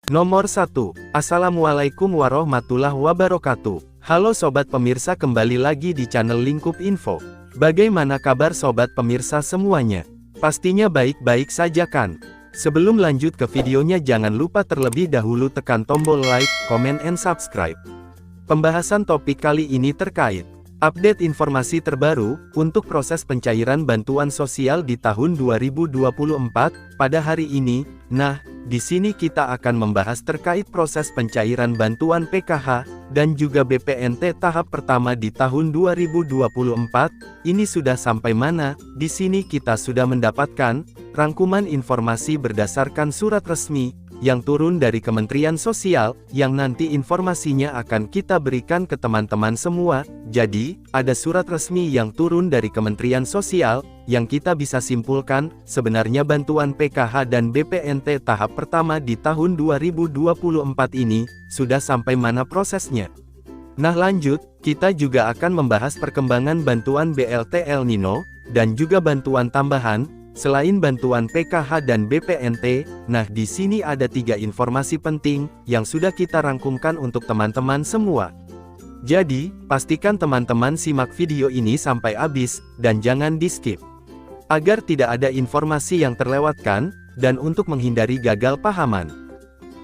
Nomor 1. Assalamualaikum warahmatullahi wabarakatuh. Halo sobat pemirsa, kembali lagi di channel Lingkup Info. Bagaimana kabar sobat pemirsa semuanya? Pastinya baik-baik saja kan? Sebelum lanjut ke videonya, jangan lupa terlebih dahulu tekan tombol like, comment, and subscribe. Pembahasan topik kali ini terkait update informasi terbaru untuk proses pencairan bantuan sosial di tahun 2024 pada hari ini. Nah, di sini kita akan membahas terkait proses pencairan bantuan PKH dan juga BPNT tahap pertama di tahun 2024. Ini sudah sampai mana? Di sini kita sudah mendapatkan rangkuman informasi berdasarkan surat resmi yang turun dari Kementerian Sosial, yang nanti informasinya akan kita berikan ke teman-teman semua. Jadi, ada surat resmi yang turun dari Kementerian Sosial, yang kita bisa simpulkan, sebenarnya bantuan PKH dan BPNT tahap pertama di tahun 2024 ini, sudah sampai mana prosesnya. Nah lanjut, kita juga akan membahas perkembangan bantuan BLT El Nino, dan juga bantuan tambahan, selain bantuan PKH dan BPNT. Nah di sini ada 3 informasi penting, yang sudah kita rangkumkan untuk teman-teman semua. Jadi, pastikan teman-teman simak video ini sampai habis, dan jangan di-skip, agar tidak ada informasi yang terlewatkan, dan untuk menghindari gagal pahaman.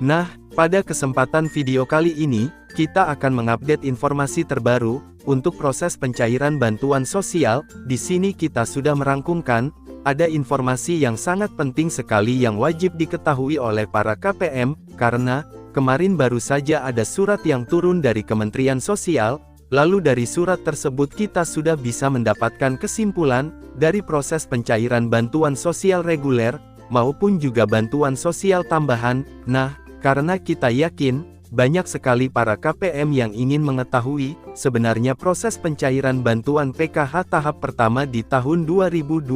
Nah, pada kesempatan video kali ini, kita akan mengupdate informasi terbaru, untuk proses pencairan bantuan sosial. Di sini kita sudah merangkumkan, ada informasi yang sangat penting sekali yang wajib diketahui oleh para KPM, karena kemarin baru saja ada surat yang turun dari Kementerian Sosial, lalu dari surat tersebut kita sudah bisa mendapatkan kesimpulan, dari proses pencairan bantuan sosial reguler, maupun juga bantuan sosial tambahan. Nah, karena kita yakin, banyak sekali para KPM yang ingin mengetahui, sebenarnya proses pencairan bantuan PKH tahap pertama di tahun 2024,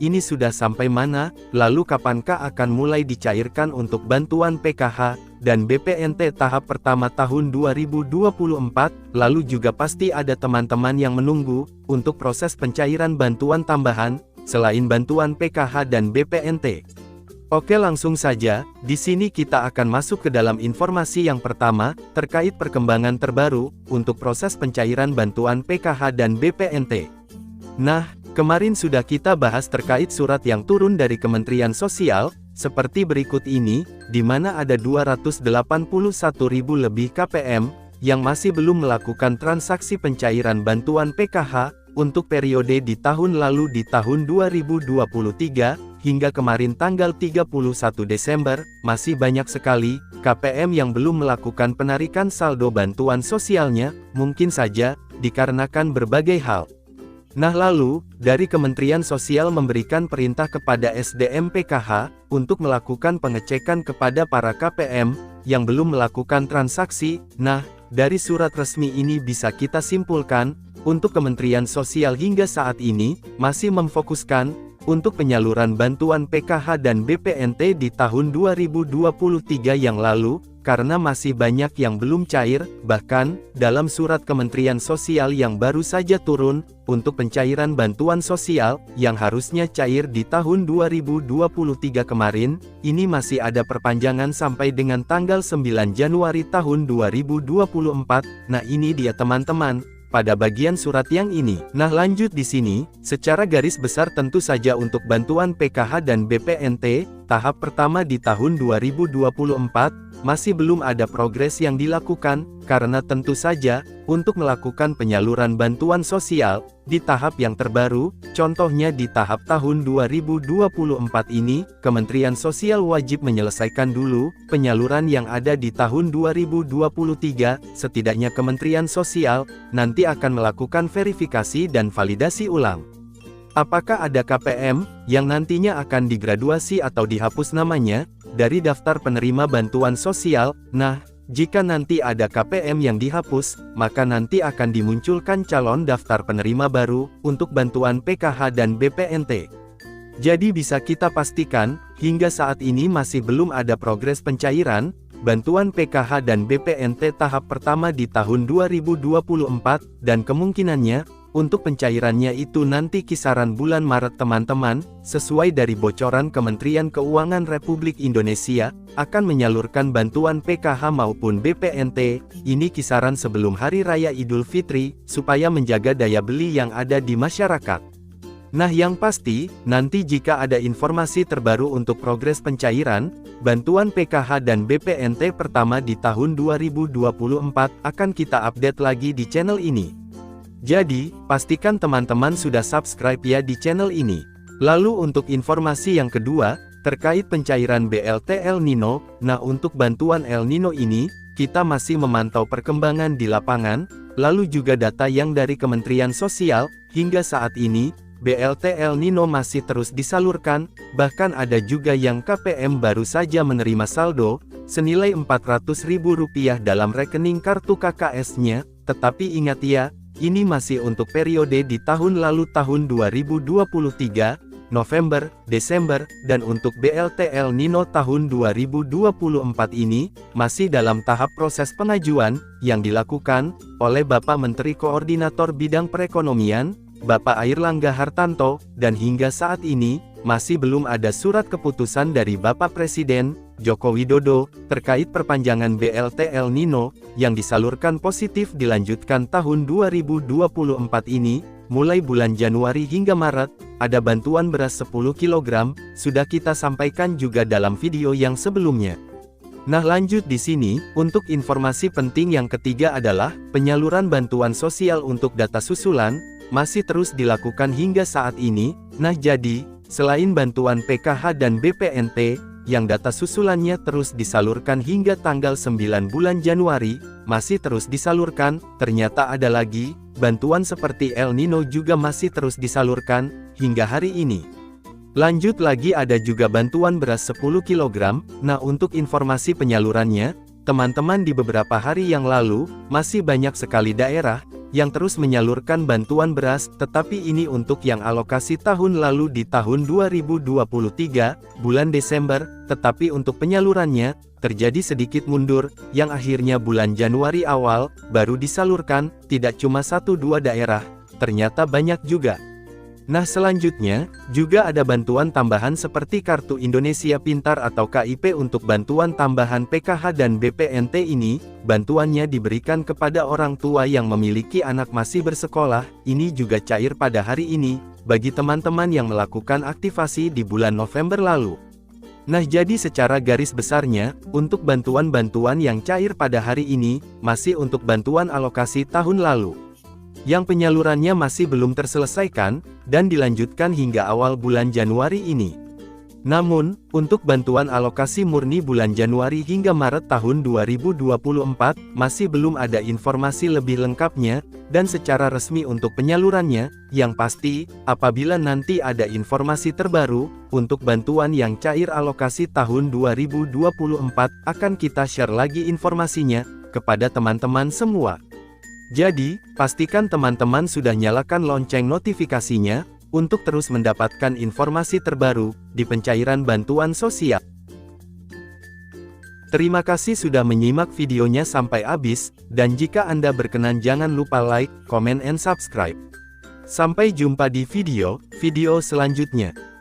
ini sudah sampai mana, lalu kapankah akan mulai dicairkan untuk bantuan PKH, dan BPNT tahap pertama tahun 2024, lalu juga pasti ada teman-teman yang menunggu, untuk proses pencairan bantuan tambahan, selain bantuan PKH dan BPNT. Oke, langsung saja, di sini kita akan masuk ke dalam informasi yang pertama, terkait perkembangan terbaru, untuk proses pencairan bantuan PKH dan BPNT. Nah, kemarin sudah kita bahas terkait surat yang turun dari Kementerian Sosial, seperti berikut ini, di mana ada 281.000 lebih KPM, yang masih belum melakukan transaksi pencairan bantuan PKH, untuk periode di tahun lalu di tahun 2023, hingga kemarin tanggal 31 Desember, masih banyak sekali KPM yang belum melakukan penarikan saldo bantuan sosialnya, mungkin saja dikarenakan berbagai hal. Nah lalu, dari Kementerian Sosial memberikan perintah kepada SDM PKH, untuk melakukan pengecekan kepada para KPM, yang belum melakukan transaksi. Nah, dari surat resmi ini bisa kita simpulkan, untuk Kementerian Sosial hingga saat ini, masih memfokuskan, untuk penyaluran bantuan PKH dan BPNT di tahun 2023 yang lalu, karena masih banyak yang belum cair. Bahkan, dalam surat Kementerian Sosial yang baru saja turun, untuk pencairan bantuan sosial, yang harusnya cair di tahun 2023 kemarin, ini masih ada perpanjangan sampai dengan tanggal 9 Januari tahun 2024, nah ini dia teman-teman, pada bagian surat yang ini. Nah lanjut di sini, secara garis besar tentu saja untuk bantuan PKH dan BPNT, tahap pertama di tahun 2024, masih belum ada progres yang dilakukan, karena tentu saja, untuk melakukan penyaluran bantuan sosial, di tahap yang terbaru, contohnya di tahap tahun 2024 ini, Kementerian Sosial wajib menyelesaikan dulu, penyaluran yang ada di tahun 2023, setidaknya Kementerian Sosial, nanti akan melakukan verifikasi dan validasi ulang. Apakah ada KPM, yang nantinya akan digraduasi atau dihapus namanya, dari daftar penerima bantuan sosial? Nah, jika nanti ada KPM yang dihapus, maka nanti akan dimunculkan calon daftar penerima baru, untuk bantuan PKH dan BPNT. Jadi bisa kita pastikan, hingga saat ini masih belum ada progres pencairan, bantuan PKH dan BPNT tahap pertama di tahun 2024, dan kemungkinannya, untuk pencairannya itu nanti kisaran bulan Maret teman-teman, sesuai dari bocoran Kementerian Keuangan Republik Indonesia, akan menyalurkan bantuan PKH maupun BPNT, ini kisaran sebelum Hari Raya Idul Fitri, supaya menjaga daya beli yang ada di masyarakat. Nah yang pasti, nanti jika ada informasi terbaru untuk progres pencairan, bantuan PKH dan BPNT pertama di tahun 2024 akan kita update lagi di channel ini. Jadi, pastikan teman-teman sudah subscribe ya di channel ini. Lalu untuk informasi yang kedua, terkait pencairan BLT El Nino, nah untuk bantuan El Nino ini, kita masih memantau perkembangan di lapangan, lalu juga data yang dari Kementerian Sosial, hingga saat ini, BLT El Nino masih terus disalurkan, bahkan ada juga yang KPM baru saja menerima saldo, senilai Rp400.000 dalam rekening kartu KKS-nya, tetapi ingat ya, ini masih untuk periode di tahun lalu tahun 2023, November, Desember, dan untuk BLT El Nino tahun 2024 ini, masih dalam tahap proses pengajuan, yang dilakukan, oleh Bapak Menteri Koordinator Bidang Perekonomian, Bapak Airlangga Hartanto, dan hingga saat ini, masih belum ada surat keputusan dari Bapak Presiden, Joko Widodo, terkait perpanjangan BLT El Nino, yang disalurkan positif dilanjutkan tahun 2024 ini, mulai bulan Januari hingga Maret, ada bantuan beras 10 kg, sudah kita sampaikan juga dalam video yang sebelumnya. Nah lanjut di sini, untuk informasi penting yang ketiga adalah, penyaluran bantuan sosial untuk data susulan, masih terus dilakukan hingga saat ini. Nah jadi, selain bantuan PKH dan BPNT, yang data susulannya terus disalurkan hingga tanggal 9 bulan Januari, masih terus disalurkan, ternyata ada lagi, bantuan seperti El Nino juga masih terus disalurkan, hingga hari ini. Lanjut lagi ada juga bantuan beras 10 kg, nah untuk informasi penyalurannya, teman-teman di beberapa hari yang lalu, masih banyak sekali daerah, yang terus menyalurkan bantuan beras, tetapi ini untuk yang alokasi tahun lalu di tahun 2023, bulan Desember, tetapi untuk penyalurannya, terjadi sedikit mundur, yang akhirnya bulan Januari awal, baru disalurkan, tidak cuma 1-2 daerah, ternyata banyak juga. Nah selanjutnya, juga ada bantuan tambahan seperti Kartu Indonesia Pintar atau KIP untuk bantuan tambahan PKH dan BPNT ini, bantuannya diberikan kepada orang tua yang memiliki anak masih bersekolah, ini juga cair pada hari ini, bagi teman-teman yang melakukan aktivasi di bulan November lalu. Nah jadi secara garis besarnya, untuk bantuan-bantuan yang cair pada hari ini, masih untuk bantuan alokasi tahun lalu, yang penyalurannya masih belum terselesaikan, dan dilanjutkan hingga awal bulan Januari ini. Namun, untuk bantuan alokasi murni bulan Januari hingga Maret tahun 2024, masih belum ada informasi lebih lengkapnya, dan secara resmi untuk penyalurannya, yang pasti, apabila nanti ada informasi terbaru, untuk bantuan yang cair alokasi tahun 2024, akan kita share lagi informasinya, kepada teman-teman semua. Jadi, pastikan teman-teman sudah nyalakan lonceng notifikasinya, untuk terus mendapatkan informasi terbaru, di pencairan bantuan sosial. Terima kasih sudah menyimak videonya sampai habis, dan jika Anda berkenan jangan lupa like, comment and subscribe. Sampai jumpa di video selanjutnya.